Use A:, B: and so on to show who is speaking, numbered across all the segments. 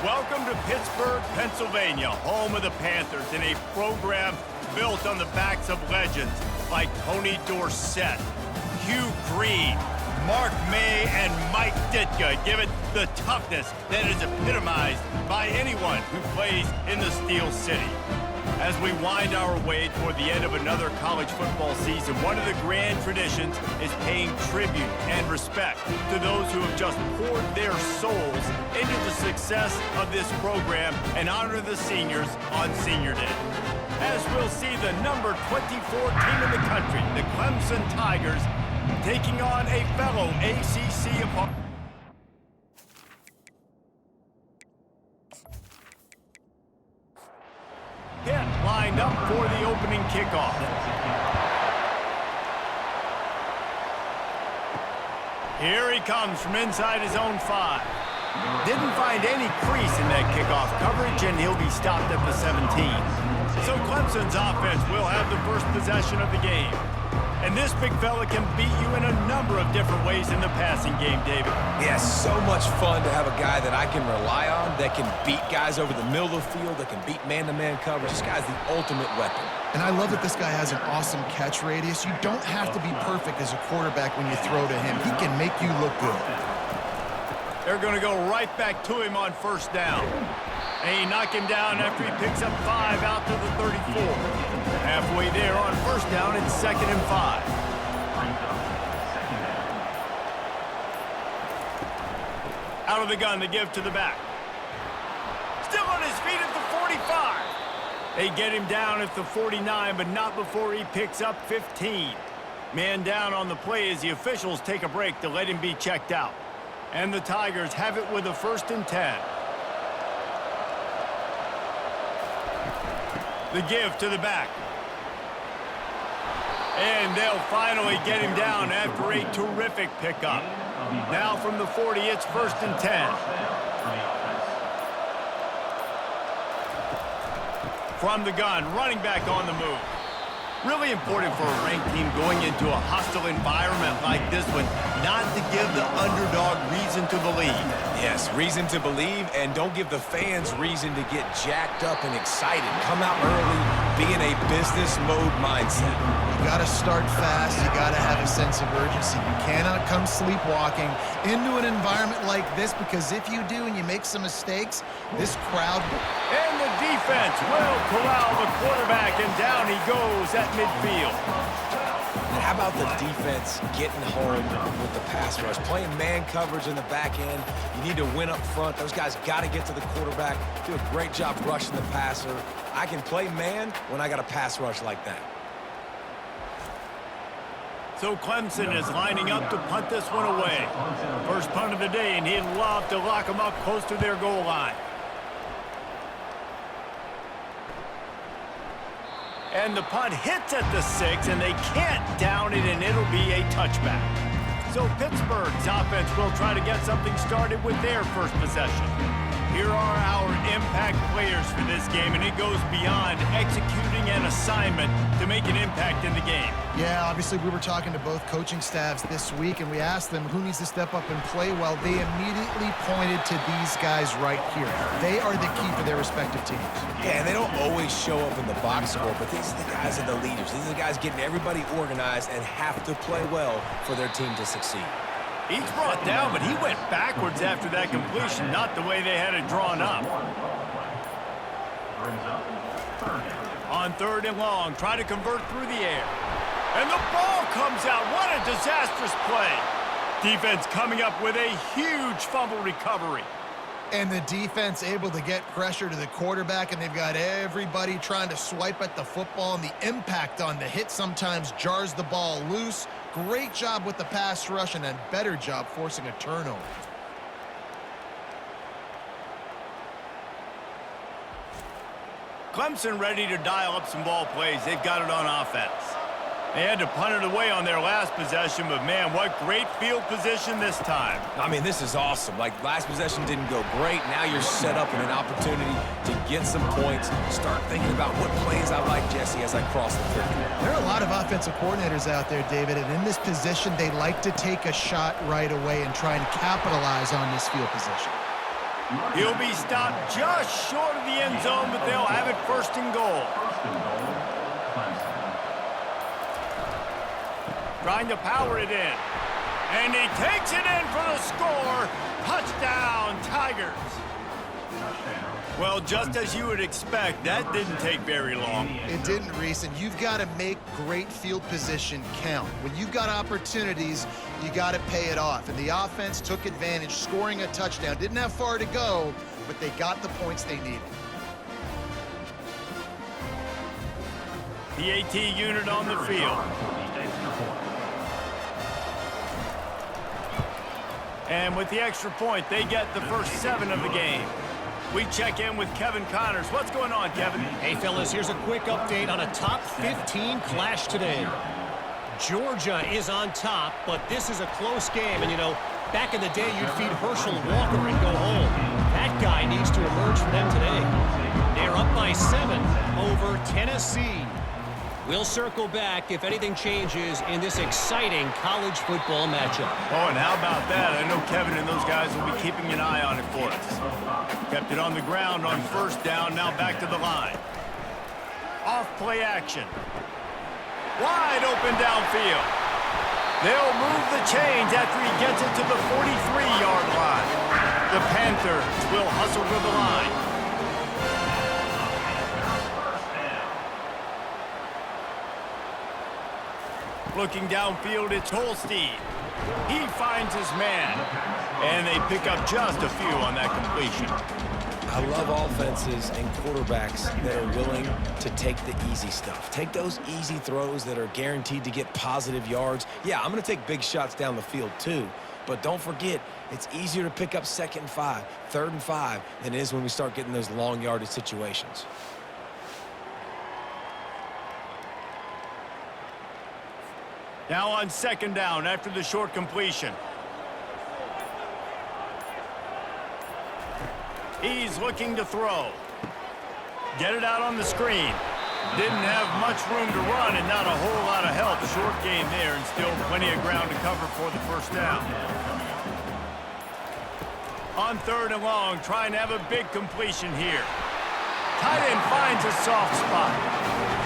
A: Welcome to Pittsburgh, Pennsylvania, home of the Panthers, in a program built on the backs of legends like Tony Dorsett, Hugh Green, Mark May, and Mike Ditka, give it the toughness that is epitomized by anyone who plays in the Steel City. As we wind our way toward the end of another college football season, one of the grand traditions is paying tribute and respect to those who have just poured their souls into the success of this program and honor the seniors on Senior Day. As we'll see the number 24 team in the country, the Clemson Tigers, taking on a fellow ACC opponent. Lined up for the opening kickoff. Here he comes from inside his own 5. Didn't find any crease in that kickoff coverage, and he'll be stopped at the 17. So Clemson's offense will have the first possession of the game. And this big fella can beat you in a number of different ways in the passing game, David.
B: Yeah, so much fun to have a guy that I can rely on, that can beat guys over the middle of the field, that can beat man-to-man coverage. This guy's the ultimate weapon.
C: And I love that this guy has an awesome catch radius. You don't have to be perfect as a quarterback when you throw to him. He can make you look good.
A: They're going to go right back to him on first down. And he knocked him down after he picks up 5 out to the 34. Halfway there on first down, it's 2nd and 5. Out of the gun, the give to the back. Still on his feet at the 45. They get him down at the 49, but not before he picks up 15. Man down on the play as the officials take a break to let him be checked out. And the Tigers have it with a 1st and 10. The give to the back. And they'll finally get him down after a terrific pickup. Now from the 40, it's 1st and 10. From the gun, running back on the move. Really important for a ranked team going into a hostile environment like this one, not to give the underdog reason to believe.
B: Yes, reason to believe, and don't give the fans reason to get jacked up and excited. Come out early, be in a business mode mindset.
C: You got to start fast. You got to have a sense of urgency. You cannot come sleepwalking into an environment like this, because if you do and you make some mistakes, this crowd...
A: And the defense will corral the quarterback, and down he goes at midfield.
B: And how about the defense getting home with the pass rush? Playing man coverage in the back end. You need to win up front. Those guys got to get to the quarterback. Do a great job rushing the passer. I can play man when I got a pass rush like that.
A: So Clemson is lining up to punt this one away. First punt of the day, and he'd love to lock them up close to their goal line. And the punt hits at the 6, and they can't down it, and it'll be a touchback. So Pittsburgh's offense will try to get something started with their first possession. Here are our impact players for this game, and it goes beyond executing an assignment to make an impact in the game.
C: Yeah, obviously we were talking to both coaching staffs this week, and we asked them who needs to step up and play well. They immediately pointed to these guys right here. They are the key for their respective teams.
B: Yeah, and they don't always show up in the box score, but these are the guys that are the leaders. These are the guys getting everybody organized and have to play well for their team to succeed.
A: He's brought down, but he went backwards after that completion, not the way they had it drawn up. On 3rd and long, try to convert through the air. And the ball comes out. What a disastrous play. Defense coming up with a huge fumble recovery.
C: And the defense able to get pressure to the quarterback, and they've got everybody trying to swipe at the football, and the impact on the hit sometimes jars the ball loose. Great job with the pass rush, and a better job forcing a turnover.
A: Clemson ready to dial up some ball plays. They've got it on offense. They had to punt it away on their last possession, but man, what great field position this time.
B: I mean, this is awesome. Like, last possession didn't go great. Now you're set up in an opportunity to get some points, start thinking about what plays I like, Jesse, as I cross the 50.
C: There are a lot of offensive coordinators out there, David, and in this position, they like to take a shot right away and try and capitalize on this field position.
A: He'll be stopped just short of the end zone, but they'll have it first and goal. Trying to power it in. And he takes it in for the score. Touchdown, Tigers. Well, just as you would expect, that didn't take very long.
C: It didn't, Reese, and you've got to make great field position count. When you've got opportunities, you got to pay it off. And the offense took advantage, scoring a touchdown. Didn't have far to go, but they got the points they needed.
A: The AT unit on the field. And with the extra point, they get the first 7 of the game. We check in with Kevin Connors. What's going on, Kevin?
D: Hey, fellas, here's a quick update on a top 15 clash today. Georgia is on top, but this is a close game. And, you know, back in the day, you'd feed Herschel Walker and go home. That guy needs to emerge for them today. They're up by 7 over Tennessee. We'll circle back if anything changes in this exciting college football matchup.
A: Oh, and how about that? I know Kevin and those guys will be keeping an eye on it for us. Kept it on the ground on first down, now back to the line. Off play action. Wide open downfield. They'll move the chains after he gets it to the 43-yard line. The Panthers will hustle to the line. Looking downfield, it's Holstein. He finds his man, and they pick up just a few on that completion.
B: I love offenses and quarterbacks that are willing to take the easy stuff. Take those easy throws that are guaranteed to get positive yards. Yeah, I'm going to take big shots down the field too, but don't forget, it's easier to pick up 2nd and 5, 3rd and 5 than it is when we start getting those long yardage situations.
A: Now on 2nd down after the short completion. He's looking to throw. Get it out on the screen. Didn't have much room to run and not a whole lot of help. Short game there and still plenty of ground to cover for the first down. On 3rd and long, trying to have a big completion here. Tight end finds a soft spot.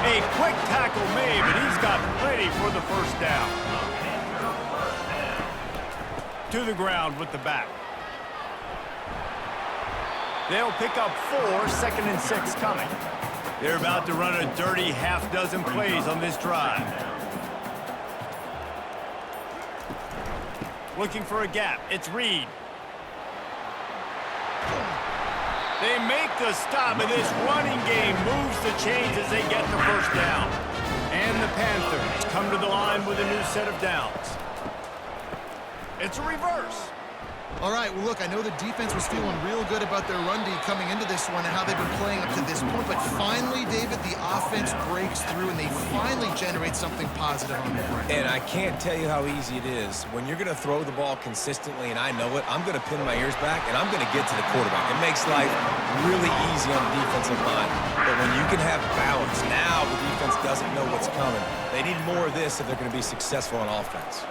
A: A quick tackle made, but he's got plenty for the first down. To the ground with the back. They'll pick up 4, 2nd and 6 coming. They're about to run a dirty half-dozen plays on this drive. Looking for a gap. It's Reed. They make the stop, and this running game moves the chains as they get the first down. And the Panthers come to the line with a new set of downs. It's a reverse.
C: All right, well, look, I know the defense was feeling real good about their run D coming into this one and how they've been playing up to this point, but finally, David, the offense breaks through and they finally generate something positive on the ground.
B: And I can't tell you how easy it is. When you're going to throw the ball consistently, and I know it, I'm going to pin my ears back, and I'm going to get to the quarterback. It makes life really easy on the defensive line. But when you can have balance, now the defense doesn't know what's coming. They need more of this if they're going to be successful on offense.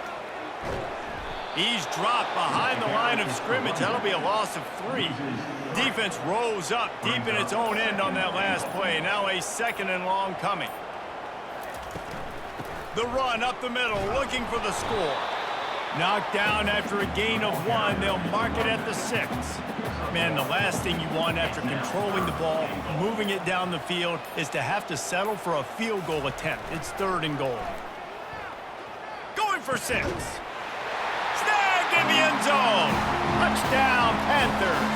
A: He's dropped behind the line of scrimmage. That'll be a loss of 3. Defense rose up deep in its own end on that last play. Now a 2nd and long coming. The run up the middle, looking for the score. Knocked down after a gain of 1. They'll mark it at the 6. Man, the last thing you want after controlling the ball, moving it down the field, is to have to settle for a field goal attempt. It's 3rd and goal. Going for 6. In the end zone. Touchdown, Panthers.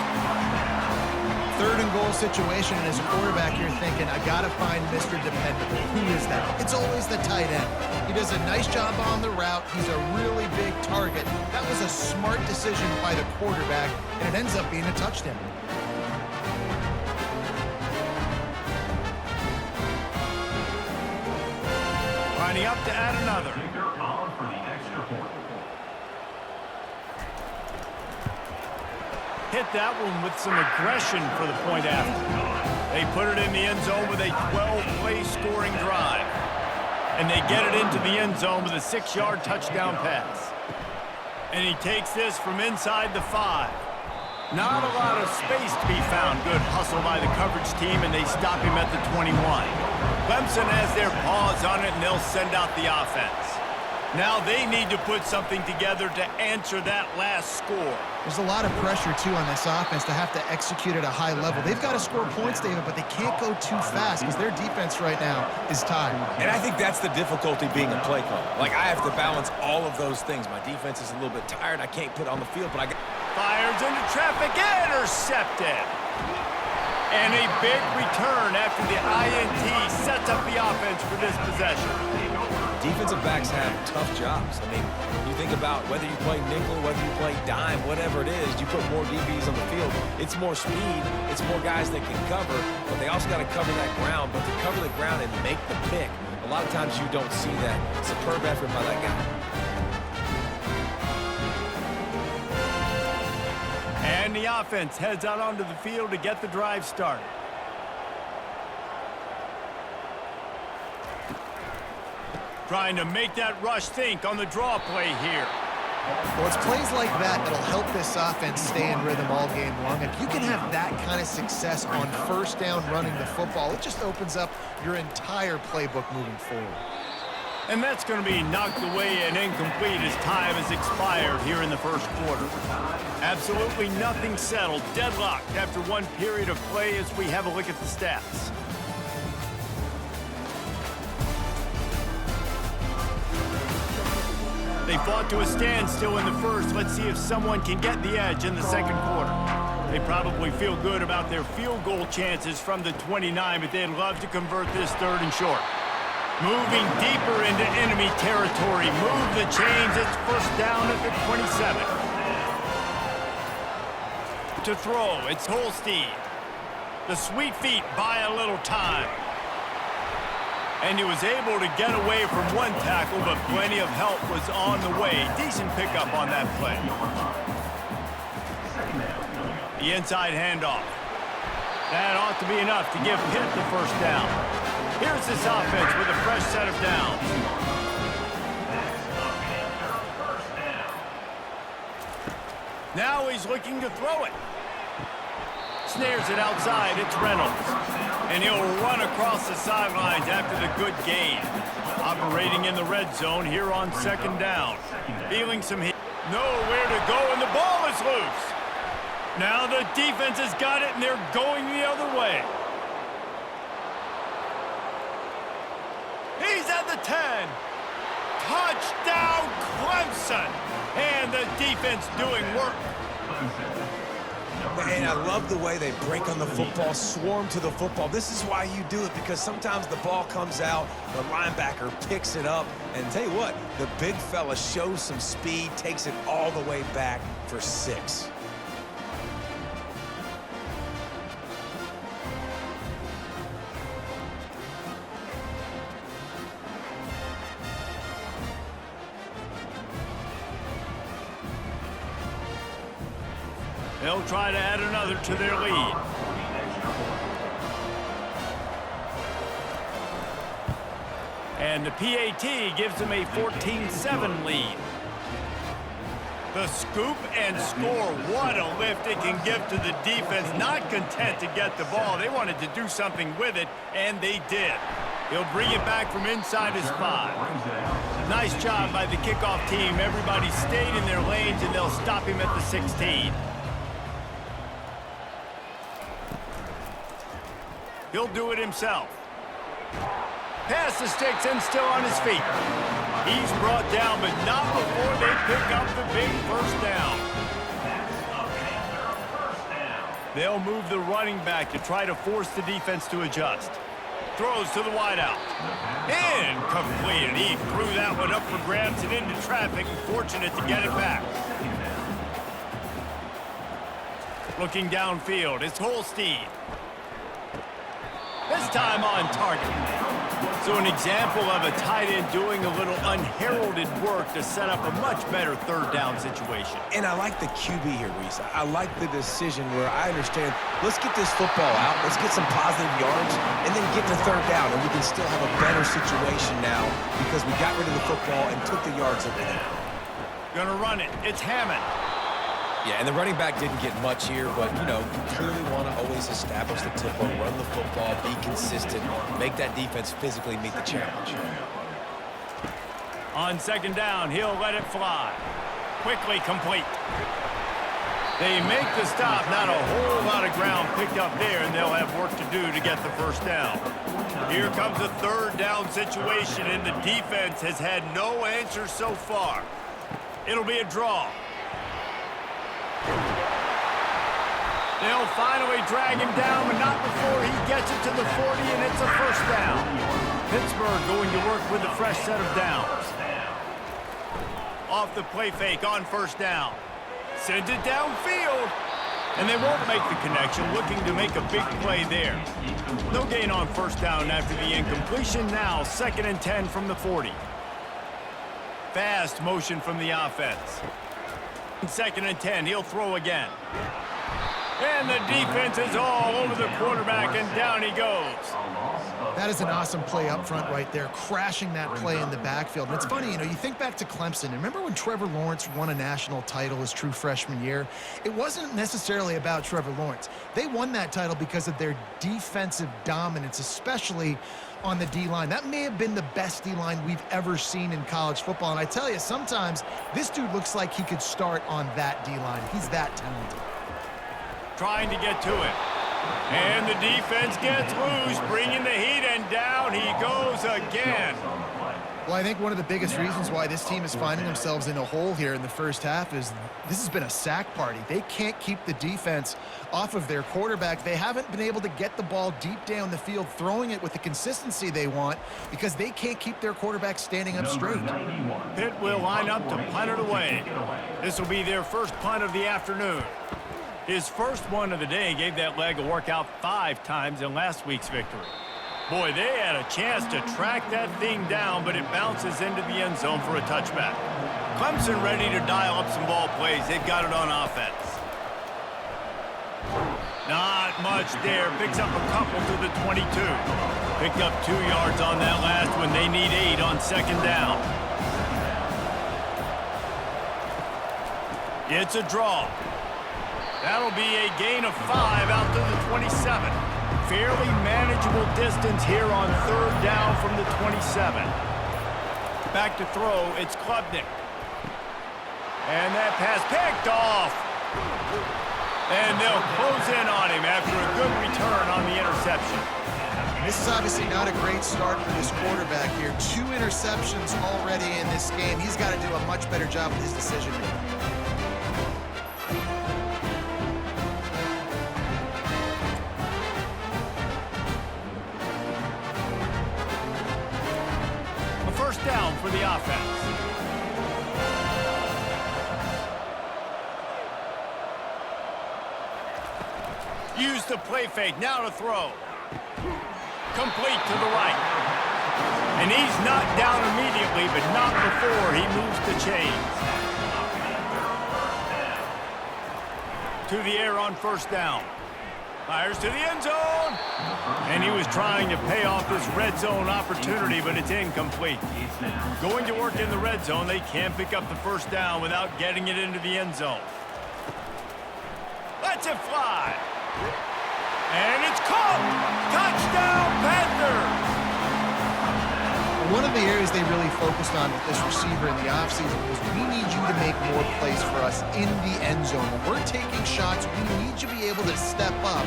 C: 3rd and goal situation, and as a quarterback, you're thinking, I got to find Mr. Dependable. Who is that? It's always the tight end. He does a nice job on the route. He's a really big target. That was a smart decision by the quarterback, and it ends up being a touchdown.
A: Lining up to add another. Hit that one with some aggression for the point after. They put it in the end zone with a 12-play scoring drive. And they get it into the end zone with a 6-yard touchdown pass. And he takes this from inside the 5. Not a lot of space to be found. Good hustle by the coverage team, and they stop him at the 21. Clemson has their paws on it, and they'll send out the offense. Now they need to put something together to answer that last score.
C: There's a lot of pressure, too, on this offense to have to execute at a high level. They've got to score points, David, but they can't go too fast because their defense right now is tired.
B: And I think that's the difficulty being a play caller. Like, I have to balance all of those things. My defense is a little bit tired. I can't put it on the field, but I got...
A: Fires into traffic, intercepted. And a big return after the INT sets up the offense for this possession.
B: Defensive backs have tough jobs. I mean, you think about whether you play nickel, whether you play dime, whatever it is, you put more DBs on the field. It's more speed. It's more guys that can cover, but they also got to cover that ground. But to cover the ground and make the pick, a lot of times you don't see that. Superb effort by that guy.
A: And the offense heads out onto the field to get the drive started. Trying to make that rush think on the draw play here.
C: Well, it's plays like that that'll help this offense stay in rhythm all game long. If you can have that kind of success on first down running the football, it just opens up your entire playbook moving forward.
A: And that's going to be knocked away and incomplete as time has expired here in the first quarter. Absolutely nothing settled, deadlocked after one period of play as we have a look at the stats. They fought to a standstill in the first. Let's see if someone can get the edge in the second quarter. They probably feel good about their field goal chances from the 29, but they'd love to convert this third and short. Moving deeper into enemy territory. Move the chains. It's first down at the 27. To throw, it's Holstein. The sweet feet buy a little time. And he was able to get away from one tackle, but plenty of help was on the way. Decent pickup on that play. The inside handoff. That ought to be enough to give Pitt the first down. Here's this offense with a fresh set of downs. Now he's looking to throw it. Snares it outside. It's Reynolds. And he'll run across the sidelines after the good gain. Operating in the red zone here on second down. Feeling some heat. Nowhere to go, and the ball is loose. Now the defense has got it, and they're going the other way. He's at the 10. Touchdown, Clemson. And the defense doing work.
B: And I love the way they break on the football, swarm to the football. This is why you do it, because sometimes the ball comes out, the linebacker picks it up, and tell you what, the big fella shows some speed, takes it all the way back for 6.
A: They'll try to add another to their lead. And the PAT gives them a 14-7 lead. The scoop and score. What a lift it can give to the defense. Not content to get the ball. They wanted to do something with it, and they did. He'll bring it back from inside his 5. Nice job by the kickoff team. Everybody stayed in their lanes, and they'll stop him at the 16. He'll do it himself. Pass the sticks and still on his feet. He's brought down, but not before they pick up the big first down. They'll move the running back to try to force the defense to adjust. Throws to the wideout. Incomplete. He threw that one up for grabs and into traffic, and fortunate to get it back. Looking downfield, it's Holstein. This time on target. So an example of a tight end doing a little unheralded work to set up a much better third down situation.
B: And I like the QB here, Reese. I like the decision where I understand, let's get this football out, let's get some positive yards, and then get to third down, and we can still have a better situation now because we got rid of the football and took the yards over there.
A: Gonna run it. It's Hammond.
B: Yeah, and the running back didn't get much here, but, you know, you clearly want to always establish the tempo, run the football, be consistent, make that defense physically meet the challenge.
A: On second down, he'll let it fly. Quickly complete. They make the stop. Not a whole lot of ground picked up there, and they'll have work to do to get the first down. Here comes a third down situation, and the defense has had no answers so far. It'll be a draw. They'll finally drag him down, but not before he gets it to the 40, and it's a first down. Pittsburgh going to work with a fresh set of downs. Off the play fake on first down. Sends it downfield. And they won't make the connection, looking to make a big play there. No gain on first down after the incompletion. Now, 2nd and 10 from the 40. Fast motion from the offense. 2nd and 10, he'll throw again. And the defense is all over the quarterback, and down he goes.
C: That is an awesome play up front right there, crashing that play in the backfield. And it's funny, you know, you think back to Clemson. And remember when Trevor Lawrence won a national title his true freshman year? It wasn't necessarily about Trevor Lawrence. They won that title because of their defensive dominance, especially on the D-line. That may have been the best D-line we've ever seen in college football. And I tell you, sometimes this dude looks like he could start on that D-line. He's that talented.
A: Trying to get to it. And the defense gets loose, bringing the heat, and down he goes again.
C: Well, I think one of the biggest reasons why this team is finding themselves in a hole here in the first half is this has been a sack party. They can't keep the defense off of their quarterback. They haven't been able to get the ball deep down the field, throwing it with the consistency they want because they can't keep their quarterback standing up straight.
A: Pitt will line up to punt it away. This will be their first punt of the afternoon. His first one of the day gave that leg a workout 5 times in last week's victory. Boy, they had a chance to track that thing down, but it bounces into the end zone for a touchback. Clemson ready to dial up some ball plays. They've got it on offense. Not much there. Picks up a couple to the 22. Picked up 2 yards on that last one. They need 8 on second down. It's a draw. That'll be a gain of 5 out to the 27. Fairly manageable distance here on third down from the 27. Back to throw, it's Klubnik. And that pass picked off. And they'll close in on him after a good return on the interception.
C: This is obviously not a great start for this quarterback here. 2 interceptions already in this game. He's got to do a much better job with his decision making.
A: First down for the offense. Use the play fake. Now to throw. Complete to the right. And he's knocked down immediately, but not before he moves the chains. To the air on first down. Fires to the end zone. And he was trying to pay off this red zone opportunity, but it's incomplete. Going to work in the red zone, they can't pick up the first down without getting it into the end zone. Lets it fly. And it's caught. Touchdown, Panthers.
C: One of the areas they really focused on with this receiver in the offseason was we need you to make more plays for us in the end zone. When we're taking shots, we need you to be able to step up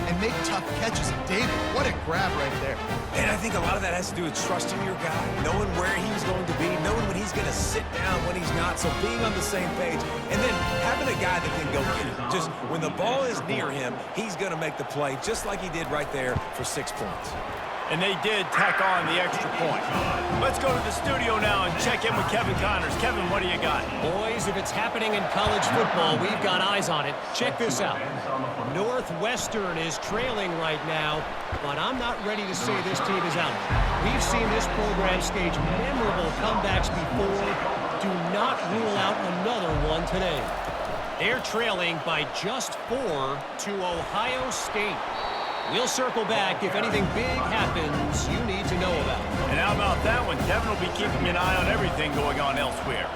C: and make tough catches. And David, what a grab right there.
B: And I think a lot of that has to do with trusting your guy, knowing where he's going to be, knowing when he's going to sit down, when he's not, so being on the same page, and then having a guy that can go get it. Just when the ball is near him, he's going to make the play, just like he did right there for 6 points.
A: And they did tack on the extra point. Let's go to the studio now and check in with Kevin Connors. Kevin, what do you got?
D: Boys, if it's happening in college football, we've got eyes on it. Check this out. Northwestern is trailing right now, but I'm not ready to say this team is out. We've seen this program stage memorable comebacks before. Do not rule out another one today. They're trailing by just 4 to Ohio State. We'll circle back if anything big happens you need to know about.
A: And how about that one? Kevin will be keeping an eye on everything going on elsewhere.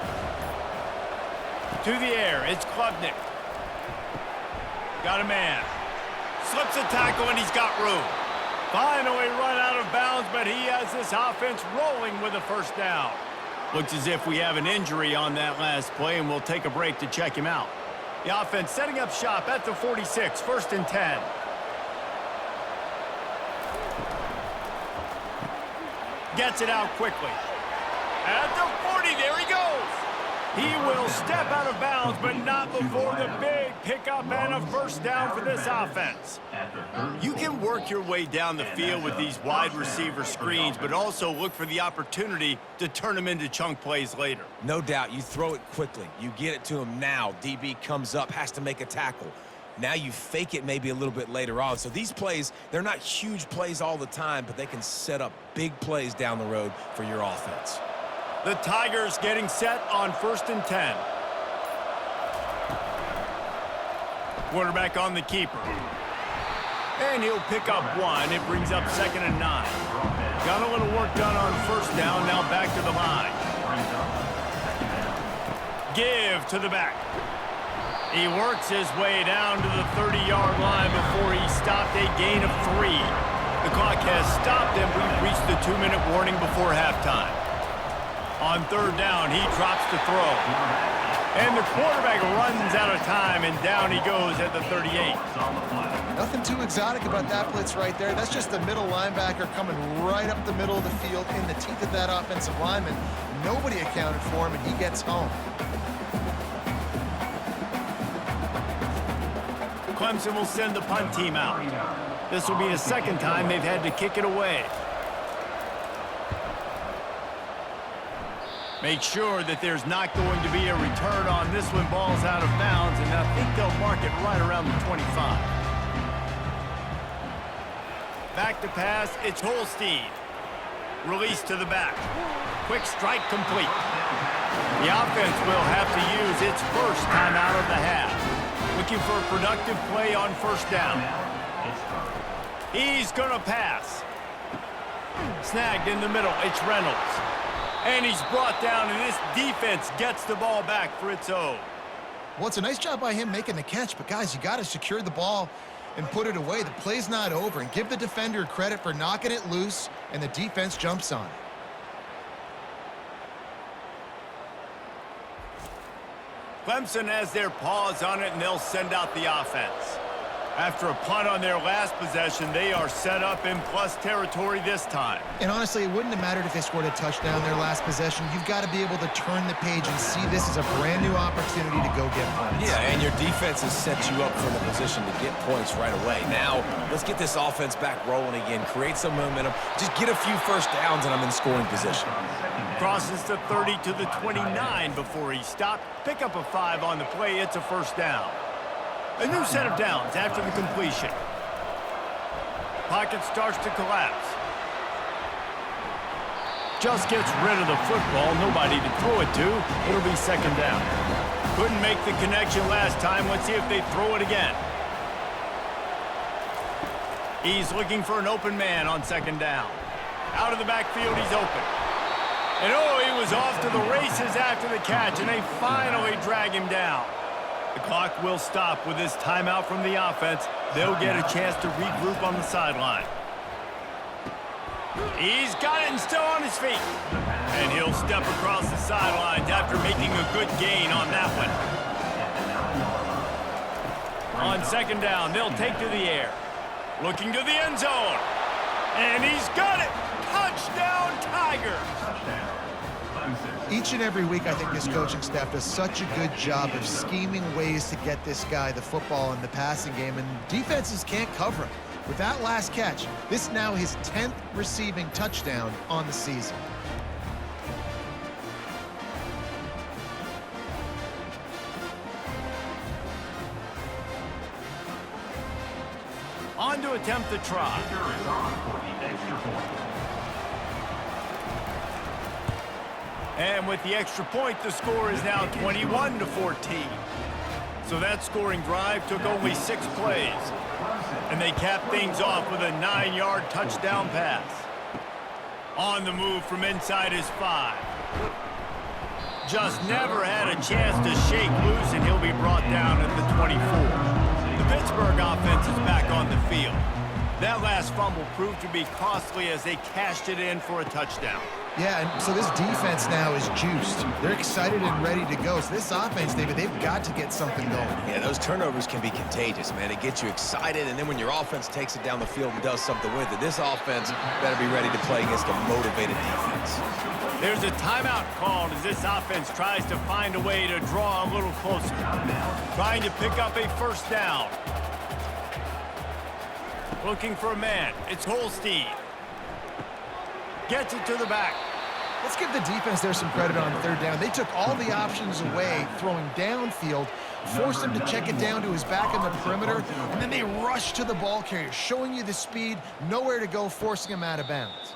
A: To the air, it's Klubnik. Got a man. Slips a tackle, and he's got room. Finally run out of bounds, but he has this offense rolling with a first down. Looks as if we have an injury on that last play, and we'll take a break to check him out. The offense setting up shop at the 46, 1st and 10. Gets it out quickly. At the 40, there he goes. He will step out of bounds, but not before the big pickup and a first down for this offense. You can work your way down the field with these wide receiver screens, but also look for the opportunity to turn them into chunk plays later.
B: No doubt, you throw it quickly. You get it to him now. DB comes up, has to make a tackle. Now you fake it maybe a little bit later on. So these plays, they're not huge plays all the time, but they can set up big plays down the road for your offense.
A: The Tigers getting set on 1st and 10. Quarterback on the keeper. And he'll pick up one. It brings up 2nd and 9. Got a little work done on first down. Now back to the line. Give to the back. He works his way down to the 30-yard line before he stopped, a gain of 3. The clock has stopped, and we've reached the 2-minute warning before halftime. On 3rd down, he drops to throw. And the quarterback runs out of time, and down he goes at the 38.
C: Nothing too exotic about that blitz right there. That's just the middle linebacker coming right up the middle of the field in the teeth of that offensive lineman. Nobody accounted for him, and he gets home.
A: Clemson will send the punt team out. This will be the 2nd time they've had to kick it away. Make sure that there's not going to be a return on this when ball's out of bounds, and I think they'll mark it right around the 25. Back to pass, it's Holstein. Release to the back. Quick strike complete. The offense will have to use its first timeout of the half. Looking for a productive play on first down. He's going to pass. Snagged in the middle, it's Reynolds. And he's brought down, and this defense gets the ball back for its own.
C: Well, it's a nice job by him making the catch, but guys, you got to secure the ball and put it away. The play's not over, and give the defender credit for knocking it loose, and the defense jumps on it.
A: Clemson has their paws on it, and they'll send out the offense. After a punt on their last possession, they are set up in plus territory this time.
C: And honestly, it wouldn't have mattered if they scored a touchdown their last possession. You've got to be able to turn the page and see this as a brand new opportunity to go get points.
B: Yeah, and your defense has set you up for the position to get points right away. Now, let's get this offense back rolling again, create some momentum, just get a few first downs, and I'm in scoring position.
A: Crosses the 30 to the 29 before he stopped. Pick up a 5 on the play. It's a first down. A new set of downs after the completion. Pocket starts to collapse. Just gets rid of the football. Nobody to throw it to. It'll be 2nd down. Couldn't make the connection last time. Let's see if they throw it again. He's looking for an open man on 2nd down. Out of the backfield, he's open. And oh, he was off to the races after the catch, and they finally drag him down. The clock will stop with this timeout from the offense. They'll get a chance to regroup on the sideline. He's got it and still on his feet. And he'll step across the sidelines after making a good gain on that one. On 2nd down, they'll take to the air. Looking to the end zone. And he's got it. Touchdown, Tigers.
C: Each and every week, I think this coaching staff does such a good job of scheming ways to get this guy the football in the passing game, and defenses can't cover him. With that last catch, this is now his 10th receiving touchdown on the season.
A: On to attempt the try. And with the extra point, the score is now 21-14. So that scoring drive took only 6 plays. And they capped things off with a 9-yard touchdown pass. On the move from inside his 5. Just never had a chance to shake loose, and he'll be brought down at the 24. The Pittsburgh offense is back on the field. That last fumble proved to be costly as they cashed it in for a touchdown.
C: Yeah, and so this defense now is juiced. They're excited and ready to go. So this offense, David, they've got to get something going.
B: Yeah, those turnovers can be contagious, man. It gets you excited, and then when your offense takes it down the field and does something with it, this offense better be ready to play against a motivated defense.
A: There's a timeout called as this offense tries to find a way to draw a little closer. Trying to pick up a first down. Looking for a man. It's Holstein. Gets it to the back.
C: Let's give the defense there some credit on third down. They took all the options away, throwing downfield, forced him to check it down to his back in the perimeter, and then they rushed to the ball carrier, showing you the speed, nowhere to go, forcing him out of bounds.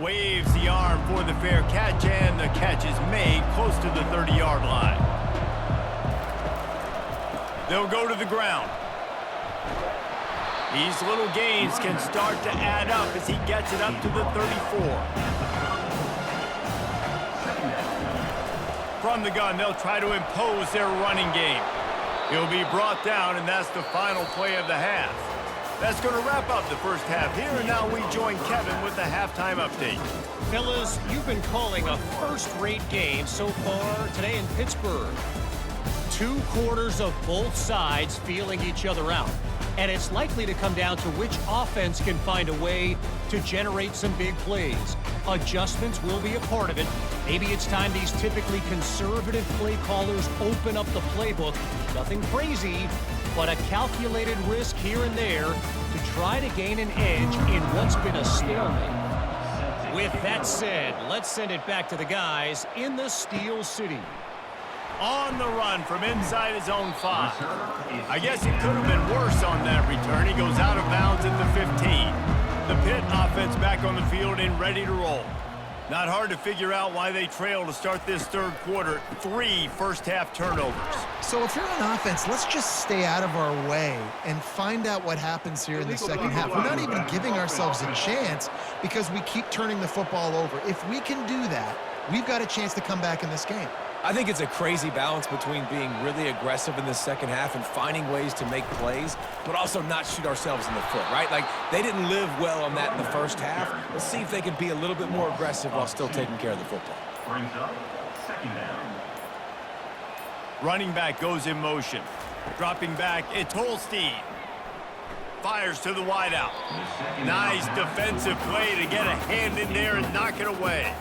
A: Waves the arm for the fair catch, and the catch is made close to the 30-yard line. They'll go to the ground. These little gains can start to add up as he gets it up to the 34. From the gun, they'll try to impose their running game. He'll be brought down, and that's the final play of the half. That's going to wrap up the first half here, and now we join Kevin with the halftime update.
D: Fellas, you've been calling a first-rate game so far today in Pittsburgh. 2 quarters of both sides feeling each other out. And it's likely to come down to which offense can find a way to generate some big plays. Adjustments will be a part of it. Maybe it's time these typically conservative play callers open up the playbook. Nothing crazy, but a calculated risk here and there to try to gain an edge in what's been a stalemate. With that said, let's send it back to the guys in the Steel City.
A: On the run from inside his own 5. I guess it could have been worse on that return. He goes out of bounds at the 15. The Pitt offense back on the field and ready to roll. Not hard to figure out why they trail to start this third quarter. 3 first-half turnovers.
C: So if you're on offense, let's just stay out of our way and find out what happens here in the second half. We're not even giving ourselves a chance because we keep turning the football over. If we can do that, we've got a chance to come back in this game.
B: I think it's a crazy balance between being really aggressive in the second half and finding ways to make plays, but also not shoot ourselves in the foot, right? Like, they didn't live well on that in the first half. Let's see if they can be a little bit more aggressive while still taking care of the football.
E: Brings up second down.
A: Running back goes in motion. Dropping back, it's Holstein. Fires to the wideout. Nice defensive play to get a hand in there and knock it away.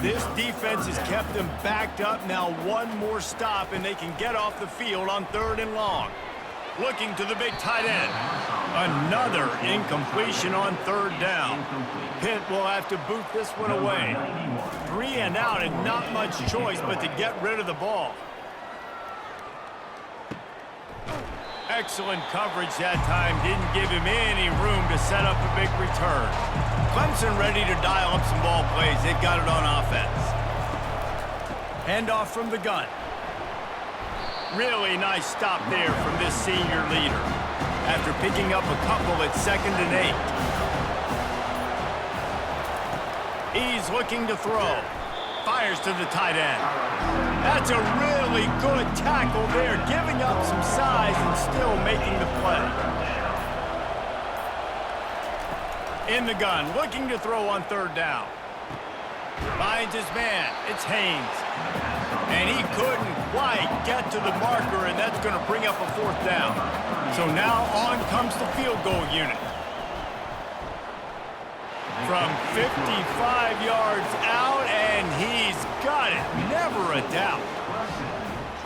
A: This defense has kept them backed up. Now one more stop, and they can get off the field on 3rd and long. Looking to the big tight end. Another incompletion on 3rd down. Pitt will have to boot this one away. 3 and out, and not much choice but to get rid of the ball. Excellent coverage that time. Didn't give him any room to set up a big return. Clemson ready to dial up some ball plays. They've got it on offense. Handoff from the gun. Really nice stop there from this senior leader. After picking up a couple at 2nd and 8. He's looking to throw. Fires to the tight end. That's a really good tackle there, giving up some size and still making the play. In the gun, looking to throw on 3rd down. Finds his man. It's Haynes. And he couldn't quite get to the marker, and that's going to bring up a 4th down. So now on comes the field goal unit. From 55 yards out, and he's got it. Never a doubt.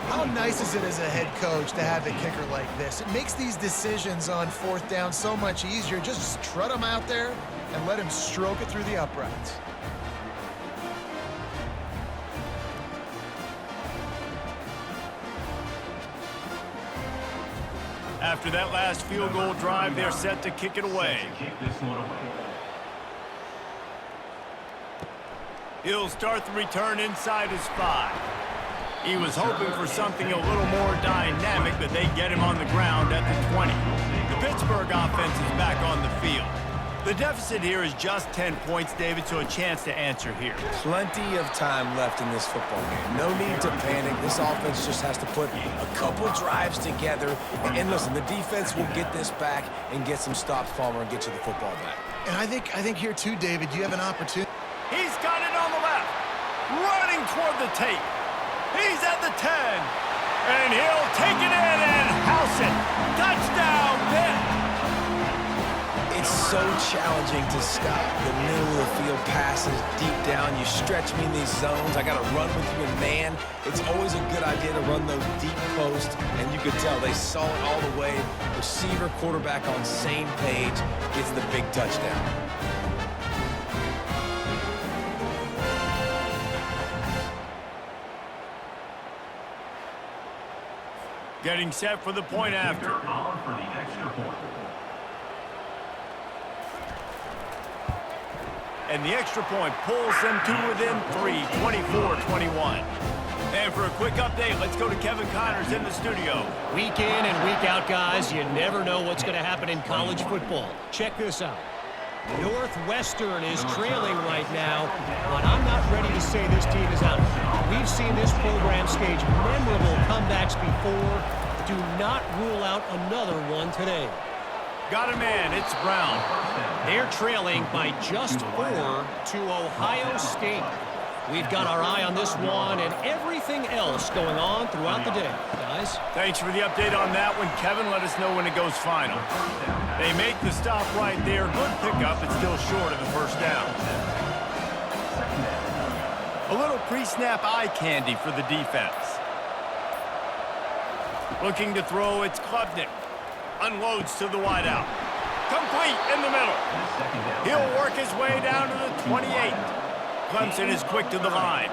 C: How nice is it as a head coach to have a kicker like this? It makes these decisions on 4th down so much easier. Just strut him out there and let him stroke it through the uprights.
A: After that last field goal drive, they're set to kick it away. He'll start the return inside his 5. He was hoping for something a little more dynamic, but they get him on the ground at the 20. The Pittsburgh offense is back on the field. The deficit here is just 10 points, David, so a chance to answer here.
B: Plenty of time left in this football game. No need to panic. This offense just has to put a couple drives together. And listen, the defense will get this back and get some stops, Palmer, and get you the football back.
C: And I think here too, David, you have an opportunity.
A: He's got it on the left, running toward the tape. He's at the 10, and he'll take it in and house it. Touchdown, Pitt.
B: It's so challenging to stop the middle of the field passes deep down. You stretch me in these zones. I got to run with you in man. It's always a good idea to run those deep posts, and you could tell they saw it all the way. Receiver, quarterback on same page, gets the big touchdown.
A: Getting set for the point after.
E: On for the extra point.
A: And the extra point pulls them to within 3, 24-21. And for a quick update, let's go to Kevin Connors in the studio.
D: Week in and week out, guys, you never know what's going to happen in college football. Check this out. Northwestern is trailing right now, but I'm not ready to say this team is out. We've seen this program stage memorable comebacks before. Do not rule out another one today.
A: Got a man, it's Brown.
D: They're trailing by just 4 to Ohio State. We've got our eye on this one and everything else going on throughout the day, guys.
A: Thanks for the update on that one, Kevin. Let us know when it goes final. They make the stop right there. Good pickup, but still short of the first down. A little pre-snap eye candy for the defense. Looking to throw, it's Klubnik. Unloads to the wideout. Complete in the middle. He'll work his way down to the 28. Clemson is quick to the line.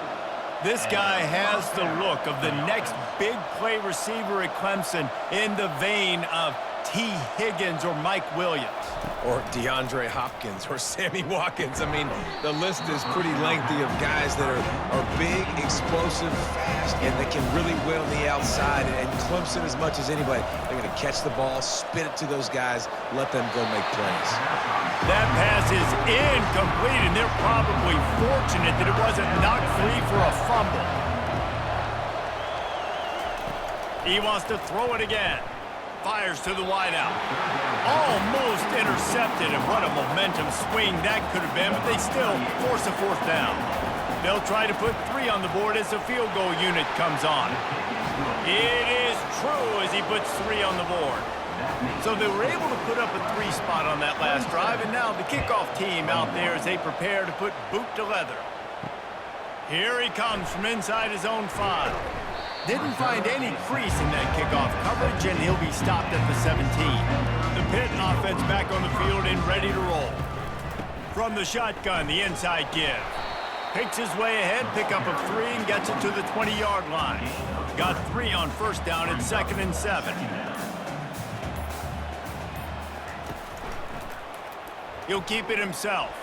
A: This guy has the look of the next big play receiver at Clemson in the vein of T. Higgins or Mike Williams.
B: Or DeAndre Hopkins or Sammy Watkins. I mean, the list is pretty lengthy of guys that are big, explosive, fast, and that can really win on the outside. And Clemson, as much as anybody, they're going to catch the ball, spit it to those guys, let them go make plays.
A: That pass is incomplete, and they're probably fortunate that it wasn't knocked free for a fumble. He wants to throw it again. Fires to the wideout. Almost intercepted, and what a momentum swing that could have been, but they still force a fourth down. They'll try to put 3 on the board as the field goal unit comes on. It is true as he puts 3 on the board. So they were able to put up a 3 spot on that last drive, and now the kickoff team out there as they prepare to put boot to leather. Here he comes from inside his own 5. Didn't find any crease in that kickoff coverage, and he'll be stopped at the 17. The Pitt offense back on the field and ready to roll. From the shotgun, the inside give. Picks his way ahead, pickup of 3, and gets it to the 20-yard line. Got 3 on first down at 2nd and 7. He'll keep it himself.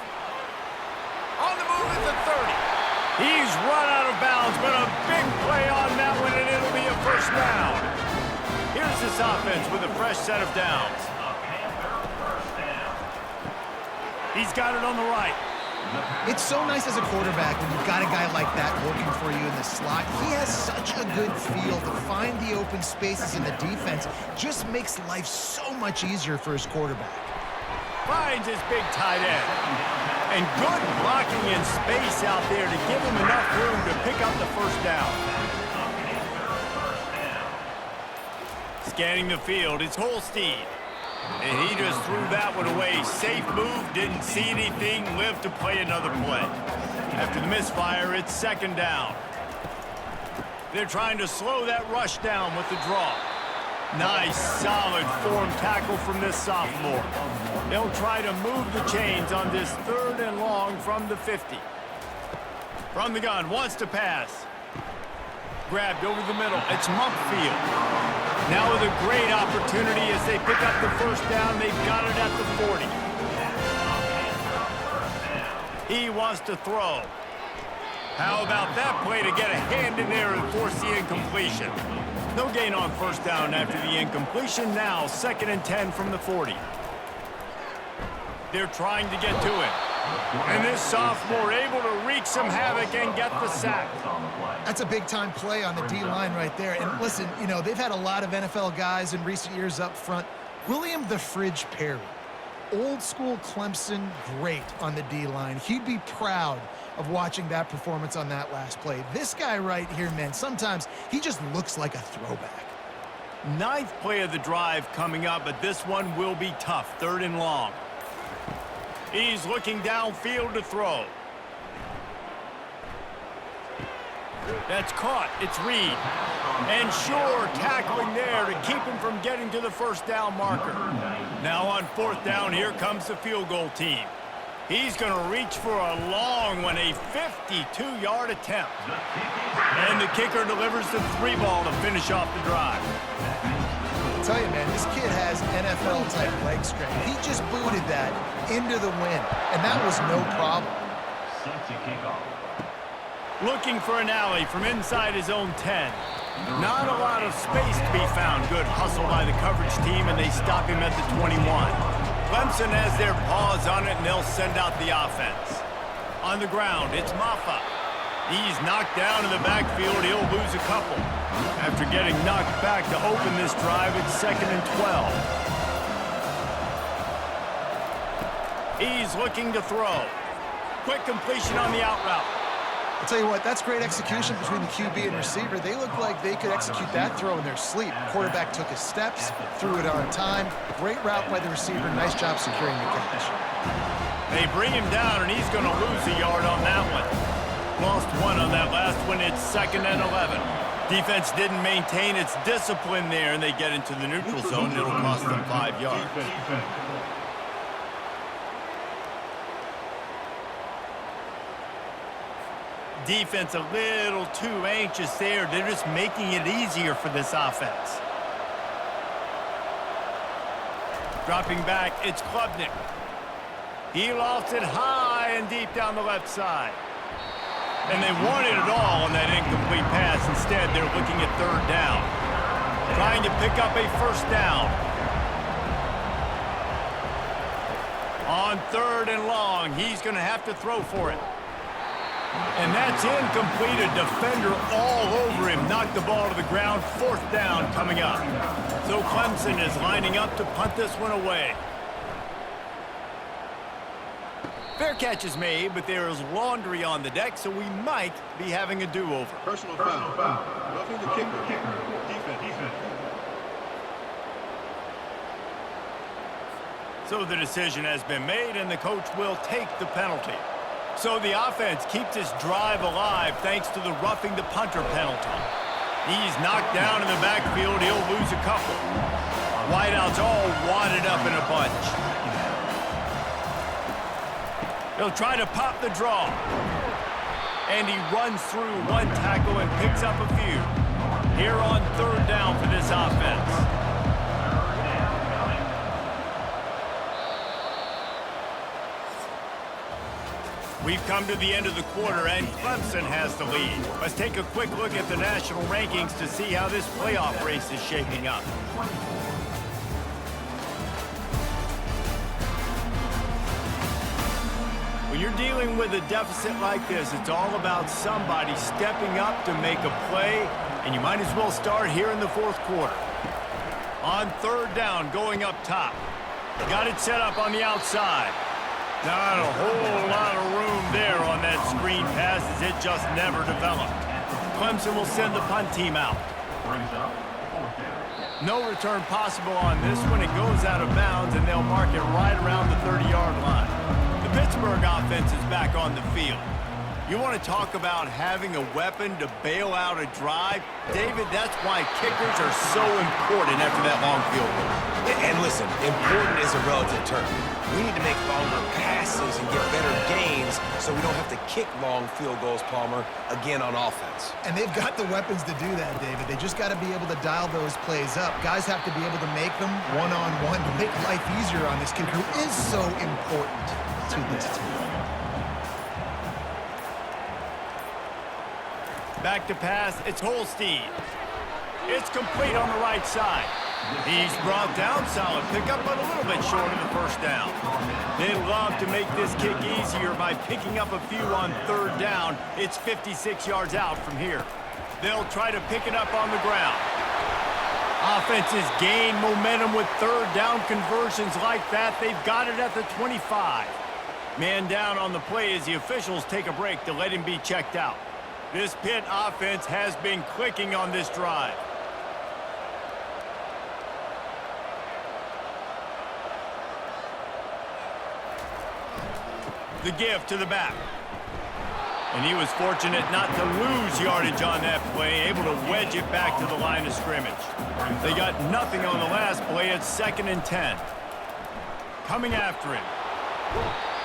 A: On the move at the 30. He's run out of bounds, but a big play on that one, and it'll be a first down. Here's this offense with a fresh set of downs. He's got it on the right.
C: It's so nice as a quarterback when you've got a guy like that working for you in the slot. He has such a good feel to find the open spaces in the defense. Just makes life so much easier for his quarterback.
A: Finds his big tight end. And good blocking in space out there to give him enough room to pick up the first down. Scanning the field, it's Holstein. And he just threw that one away. Safe move, didn't see anything, lived to play another play. After the misfire, it's 2nd down. They're trying to slow that rush down with the draw. Nice, solid form tackle from this sophomore. They'll try to move the chains on this 3rd and long from the 50. From the gun, wants to pass. Grabbed over the middle. It's Mumpfield. Now with a great opportunity as they pick up the first down. They've got it at the 40. He wants to throw. How about that play to get a hand in there and force the incompletion? No gain on first down after the incompletion. Now 2nd and 10 from the 40. They're trying to get to it. And this sophomore able to wreak some havoc and get the sack.
C: That's a big-time play on the D-line right there. And listen, you know, they've had a lot of NFL guys in recent years up front. William the Fridge Perry, old-school Clemson great on the D-line. He'd be proud of watching that performance on that last play. This guy right here, man, sometimes he just looks like a throwback.
A: Ninth play of the drive coming up, but this one will be tough. 3rd and long. He's looking downfield to throw. That's caught. It's Reed. And sure, tackling there to keep him from getting to the first down marker. Now on 4th down, here comes the field goal team. He's going to reach for a long one, a 52-yard attempt. And the kicker delivers the 3 ball to finish off the drive.
C: I'll tell you, man, this kid has NFL-type leg strength. He just booted that into the wind, and that was no problem.
A: Looking for an alley from inside his own 10. Not a lot of space to be found. Good hustle by the coverage team, and they stop him at the 21. Clemson has their paws on it, and they'll send out the offense. On the ground, it's Maffa. He's knocked down in the backfield. He'll lose a couple. After getting knocked back to open this drive, it's 2nd and 12. He's looking to throw. Quick completion on the out route.
C: I'll tell you what, that's great execution between the QB and receiver. They look like they could execute that throw in their sleep. Quarterback took his steps, threw it on time. Great route by the receiver. Nice job securing the catch.
A: They bring him down, and he's going to lose a yard on that one. Lost 1 on that last one. It's 2nd and 11. Defense didn't maintain its discipline there, and they get into the neutral zone. It'll cost them 5 yards. Defense a little too anxious there. They're just making it easier for this offense. Dropping back, it's Klubnik. He lofts it high and deep down the left side. And they wanted it all on that incomplete pass. Instead, they're looking at 3rd down. Trying to pick up a 1st down. On 3rd and long, he's going to have to throw for it. And that's incomplete. A defender all over him. Knocked the ball to the ground. 4th down coming up. So Clemson is lining up to punt this one away. Fair catch is made, but there is laundry on the deck, so we might be having a do-over.
F: Personal foul. Roughing the kicker. Defense.
A: So the decision has been made, and the coach will take the penalty. So the offense keeps this drive alive thanks to the roughing the punter penalty. He's knocked down in the backfield. He'll lose a couple. Wideouts all wadded up in a bunch. He'll try to pop the draw. And he runs through 1 tackle and picks up a few. Here on 3rd down for this offense. We've come to the end of the quarter, and Clemson has the lead. Let's take a quick look at the national rankings to see how this playoff race is shaping up. When you're dealing with a deficit like this, it's all about somebody stepping up to make a play, and you might as well start here in the 4th quarter. On 3rd down, going up top. Got it set up on the outside. Not a whole lot of room there on that screen pass as it just never developed. Clemson will send the punt team out. No return possible on this one. It goes out of bounds, and they'll mark it right around the 30-yard line. The Pittsburgh offense is back on the field. You want to talk about having a weapon to bail out a drive? David, that's why kickers are so important after that long field goal.
B: And listen, important is a relative term. We need to make longer passes and get better gains so we don't have to kick long field goals, Palmer, again on offense.
C: And they've got the weapons to do that, David. They just got to be able to dial those plays up. Guys have to be able to make them one-on-one to make life easier on this kid who is so important to this team.
A: Back to pass, it's Holstein. It's complete on the right side. He's brought down solid pickup, but a little bit short of the first down. They'd love to make this kick easier by picking up a few on third down. It's 56 yards out from here. They'll try to pick it up on the ground. Offenses gain momentum with third down conversions like that. They've got it at the 25. Man down on the play as the officials take a break to let him be checked out. This Pitt offense has been clicking on this drive. The give to the back. And he was fortunate not to lose yardage on that play, able to wedge it back to the line of scrimmage. They got nothing on the last play. It's 2nd and 10. Coming after him.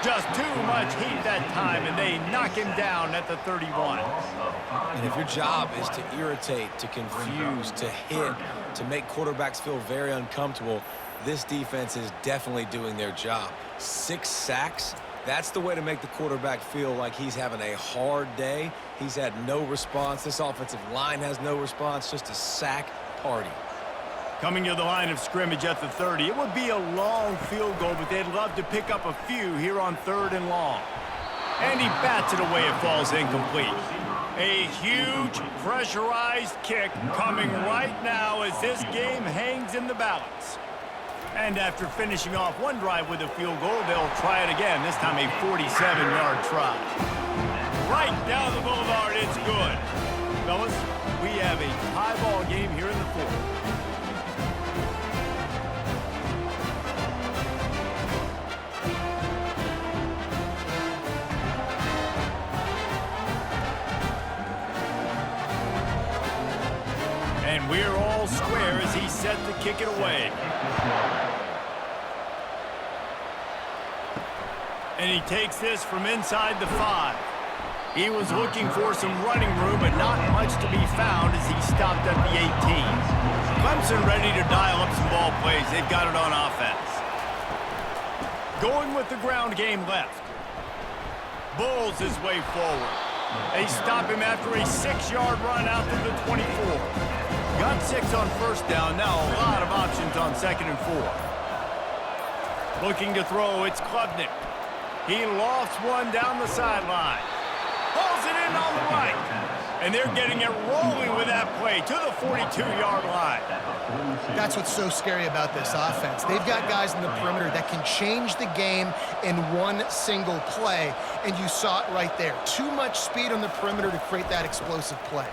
A: Just too much heat that time, and they knock him down at the 31.
B: And if your job is to irritate, to confuse, to hit, to make quarterbacks feel very uncomfortable, this defense is definitely doing their job. 6 sacks. That's the way to make the quarterback feel like he's having a hard day. He's had no response. This offensive line has no response, just a sack party.
A: Coming to the line of scrimmage at the 30. It would be a long field goal, but they'd love to pick up a few here on 3rd and long. And he bats it away. It falls incomplete. A huge pressurized kick coming right now as this game hangs in the balance. And after finishing off one drive with a field goal, they'll try it again, this time a 47-yard try. Right down the boulevard, it's good. Fellas, we have a tie ball game here in the 4th. And we're all square as he's set to kick it away. And he takes this from inside the 5. He was looking for some running room, but not much to be found as he stopped at the 18. Clemson ready to dial up some ball plays. They've got it on offense. Going with the ground game left. Bulls his way forward. They stop him after a 6-yard run out to the 24. Got 6 on first down. Now a lot of options on 2nd and 4. Looking to throw, it's Klubnik. He lofts one down the sideline. Pulls it in on the right. And they're getting it rolling with that play to the 42-yard line.
C: That's what's so scary about this offense. They've got guys in the perimeter that can change the game in one single play, and you saw it right there. Too much speed on the perimeter to create that explosive play.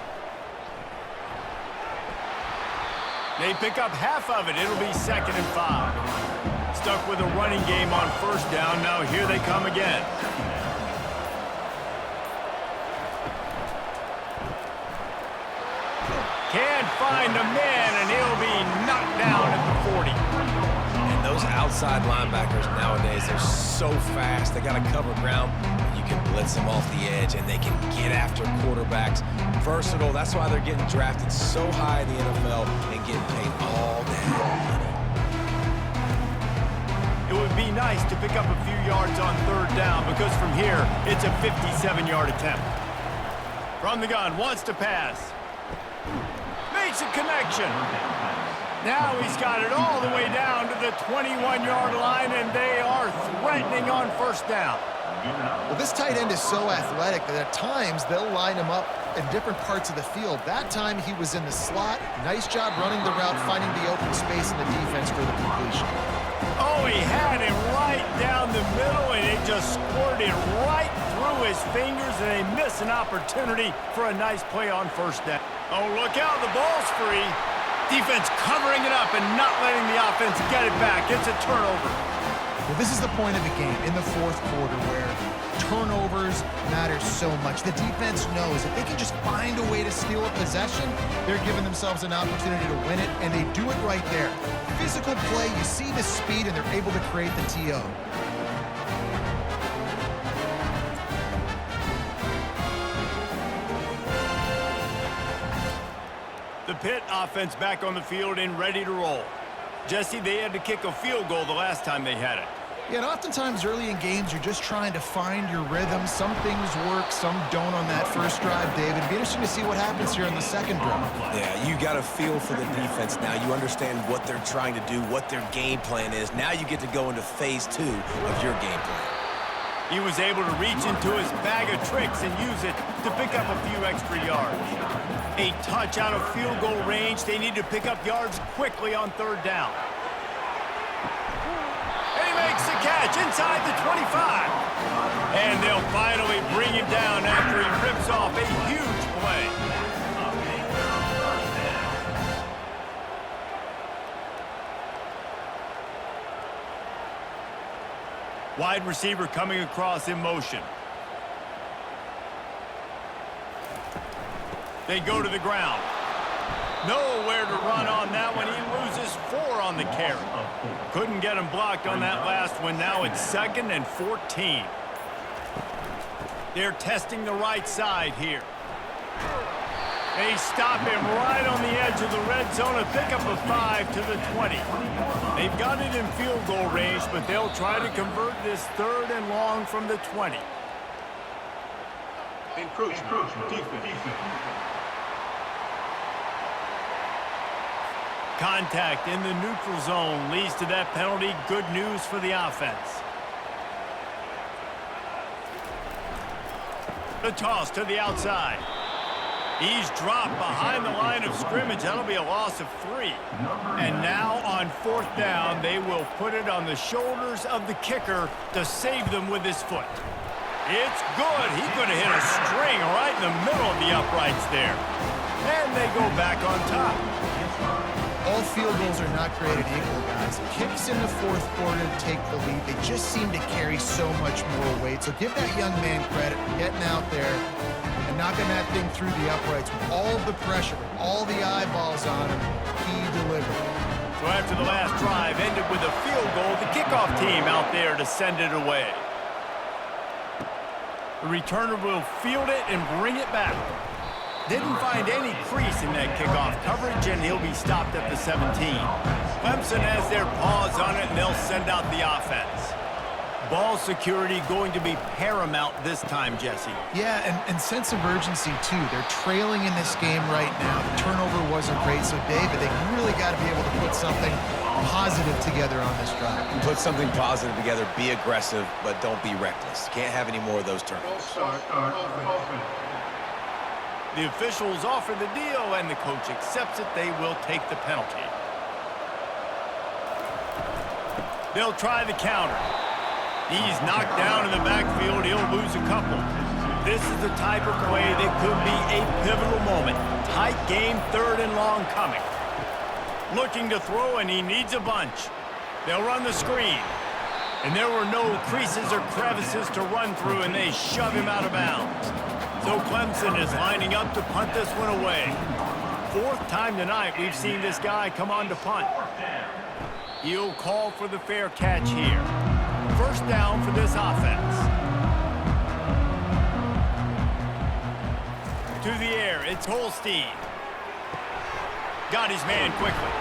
A: They pick up half of it. It'll be 2nd and 5. Stuck with a running game on first down. Now here they come again. Can't find a man, and he'll be knocked down at the 40.
B: And those outside linebackers nowadays, they're so fast. They got to cover ground. You can blitz them off the edge, and they can get after quarterbacks. Versatile. That's why they're getting drafted so high in the NFL and getting paid all that money.
A: It would be nice to pick up a few yards on 3rd down because from here, it's a 57-yard attempt. From the gun, wants to pass. Makes a connection. Now he's got it all the way down to the 21-yard line, and they are threatening on first down.
C: Well, this tight end is so athletic that at times they'll line him up in different parts of the field. That time he was in the slot. Nice job running the route, finding the open space in the defense for the completion.
A: Oh, he had it right down the middle, and it just squirted right through his fingers, and they miss an opportunity for a nice play on first down. Oh, look out, the ball's free. Defense covering it up and not letting the offense get it back. It's a turnover.
C: Well, this is the point of the game in the 4th quarter where turnovers matter so much. The defense knows if they can just find a way to steal a possession, they're giving themselves an opportunity to win it, and they do it right there. Physical play, you see the speed, and they're able to create the TO.
A: The Pitt offense back on the field and ready to roll. Jesse, they had to kick a field goal the last time they had it.
C: Yeah, and oftentimes early in games, you're just trying to find your rhythm. Some things work, some don't on that first drive, David. It'd be interesting to see what happens here on the second drive.
B: Yeah, you got a feel for the defense now. You understand what they're trying to do, what their game plan is. Now you get to go into phase 2 of your game plan.
A: He was able to reach into his bag of tricks and use it to pick up a few extra yards. A touch out of field goal range. They need to pick up yards quickly on third down. And he makes the catch inside the 25. And they'll finally bring him down after he rips off a huge play. Wide receiver coming across in motion. They go to the ground. Nowhere to run on that one. He loses 4 on the carry. Couldn't get him blocked on that last one. Now it's 2nd and 14. They're testing the right side here. They stop him right on the edge of the red zone and pick up a 5 to the 20. They've got it in field goal range, but they'll try to convert this 3rd and long from the 20.
F: Encroachment. Defense.
A: Contact in the neutral zone leads to that penalty. Good news for the offense. The toss to the outside. He's dropped behind the line of scrimmage. That'll be a loss of 3. And now on 4th down, they will put it on the shoulders of the kicker to save them with his foot. It's good. He could have hit a string right in the middle of the uprights there. And they go back on top.
C: All field goals are not created equal, guys. Kicks in the 4th quarter to take the lead. They just seem to carry so much more weight. So give that young man credit for getting out there and knocking that thing through the uprights with all of the pressure, with all the eyeballs on him. He delivered.
A: So after the last drive ended with a field goal, the kickoff team out there to send it away. The returner will field it and bring it back. Didn't find any crease in that kickoff coverage, and he'll be stopped at the 17. Clemson has their paws on it, and they'll send out the offense. Ball security going to be paramount this time, Jesse.
C: Yeah, and sense of urgency, too. They're trailing in this game right now. The turnover wasn't great, so, David, they really got to be able to put something positive together on this drive.
B: Put something positive together, be aggressive, but don't be reckless. Can't have any more of those turnovers.
A: The officials offer the deal, and the coach accepts it. They will take the penalty. They'll try the counter. He's knocked down in the backfield. He'll lose a couple. This is the type of play that could be a pivotal moment. Tight game, 3rd and long coming. Looking to throw, and he needs a bunch. They'll run the screen. And there were no creases or crevices to run through, and they shove him out of bounds. So Clemson is lining up to punt this one away. 4th time tonight we've seen this guy come on to punt. He'll call for the fair catch here. 1st down for this offense. To the air, it's Holstein. Got his man quickly.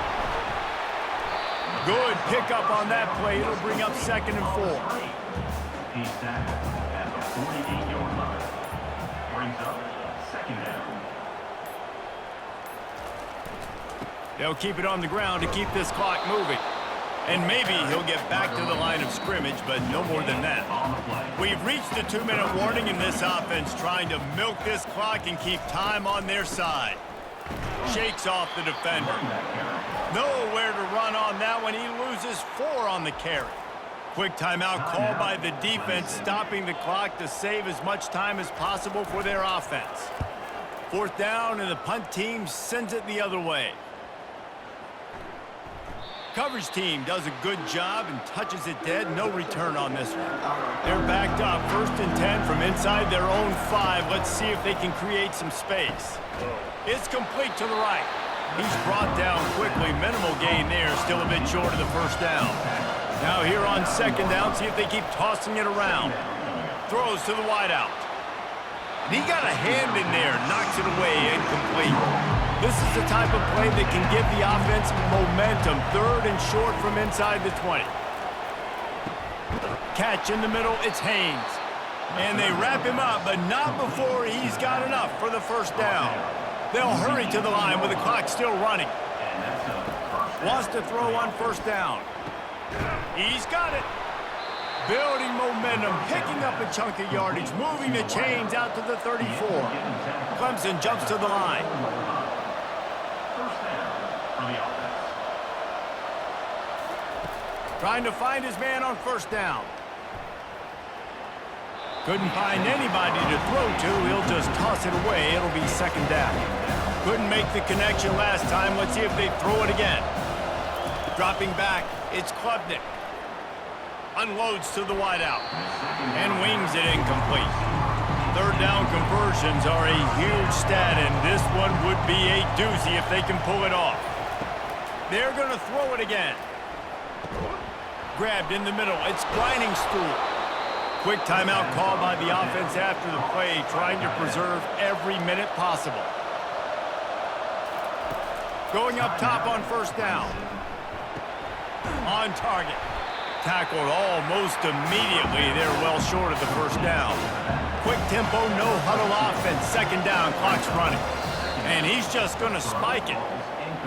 A: Good pickup on that play. It'll bring up 2nd and 4.
E: He's tackled at the 48-yard line. Brings up 2nd down.
A: They'll keep it on the ground to keep this clock moving. And maybe he'll get back to the line of scrimmage, but no more than that. We've reached the 2-minute warning in this offense, trying to milk this clock and keep time on their side. Shakes off the defender. Nowhere to run on that one. He loses 4 on the carry. Quick timeout call by the defense, stopping the clock to save as much time as possible for their offense. 4th down, and the punt team sends it the other way. Coverage team does a good job and touches it dead. No return on this one. They're backed up. 1st and 10 from inside their own 5. Let's see if they can create some space. It's complete to the right. He's brought down quickly. Minimal gain there. Still a bit short of the 1st down. Now here on 2nd down, see if they keep tossing it around. Throws to the wideout. And he got a hand in there. Knocks it away. Incomplete. This is the type of play that can give the offense momentum. 3rd and short from inside the 20. catch in the middle. It's Haynes. And they wrap him up, but not before he's got enough for the first down. They'll hurry to the line with the clock still running. Wants to throw on first down. He's got it. Building momentum, picking up a chunk of yardage, moving the chains out to the 34. Clemson jumps to the line.
E: First down for the offense.
A: Trying to find his man on first down. Couldn't find anybody to throw to. He'll just toss it away. It'll be second down. Couldn't make the connection last time. Let's see if they throw it again. Dropping back, it's Klubnik. Unloads to the wideout. And wings it incomplete. Third down conversions are a huge stat, and this one would be a doozy if they can pull it off. They're going to throw it again. Grabbed in the middle. It's Grinding Stool. Quick timeout called by the offense after the play, trying to preserve every minute possible. Going up top on first down. On target. Tackled almost immediately. They're well short of the first down. Quick tempo, no huddle offense. Second down, clock's running. And he's just going to spike it.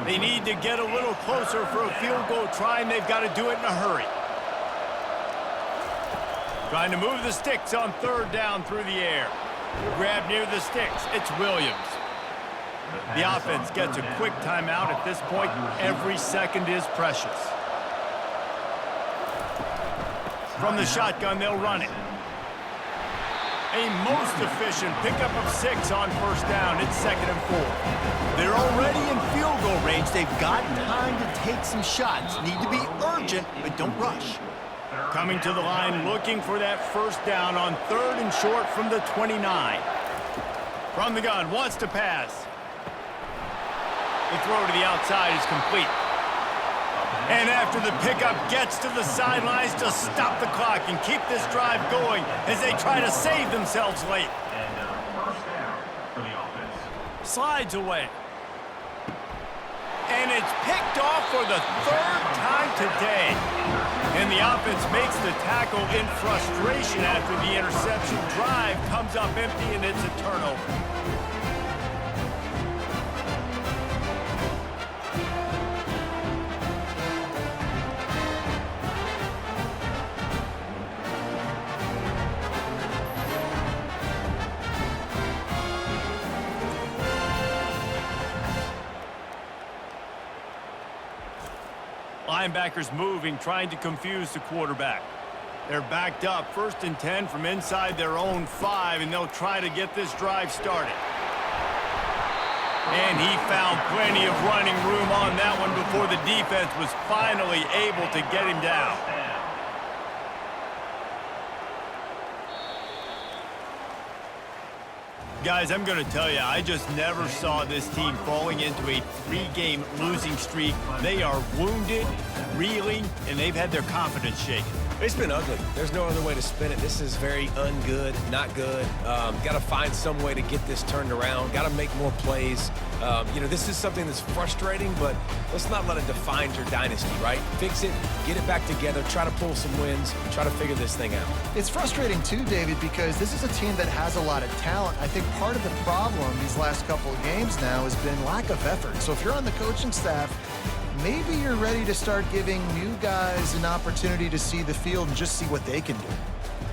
A: They need to get a little closer for a field goal try, and they've got to do it in a hurry. Trying to move the sticks on third down through the air. Grab near the sticks. It's Williams. The offense gets a quick timeout at this point. Every second is precious. From the shotgun, they'll run it. A most efficient pickup of 6 on first down. It's second and 4.
G: They're already in field goal range. They've got time to take some shots. Need to be urgent, but don't rush.
A: Coming to the line, looking for that first down on third and short from the 29. From the gun, wants to pass. The throw to the outside is complete. And after the pickup, gets to the sidelines to stop the clock and keep this drive going as they try to save themselves late.
E: And first down for the offense.
A: Slides away. And it's picked off for the third time today. And the offense makes the tackle in frustration after the interception. Drive comes up empty, and it's a turnover. Linebackers moving, trying to confuse the quarterback. They're backed up, 1st and 10 from inside their own 5, and they'll try to get this drive started. And he found plenty of running room on that one before the defense was finally able to get him down. Guys, I'm going to tell you, I just never saw this team falling into a 3-game losing streak. They are wounded, reeling, and they've had their confidence shaken.
B: It's been ugly. There's no other way to spin it. This is very ungood, not good. Got to find some way to get this turned around. Got to make more plays. This is something that's frustrating, but let's not let it define your dynasty, right? Fix it, get it back together, try to pull some wins, try to figure this thing out.
C: It's frustrating too, David, because this is a team that has a lot of talent. I think part of the problem these last couple of games now has been lack of effort. So if you're on the coaching staff, maybe you're ready to start giving new guys an opportunity to see the field and just see what they can do.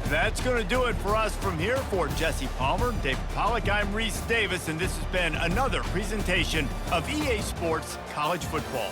A: That's going to do it for us from here. For Jesse Palmer, David Pollack, I'm Reese Davis, and this has been another presentation of EA Sports College Football.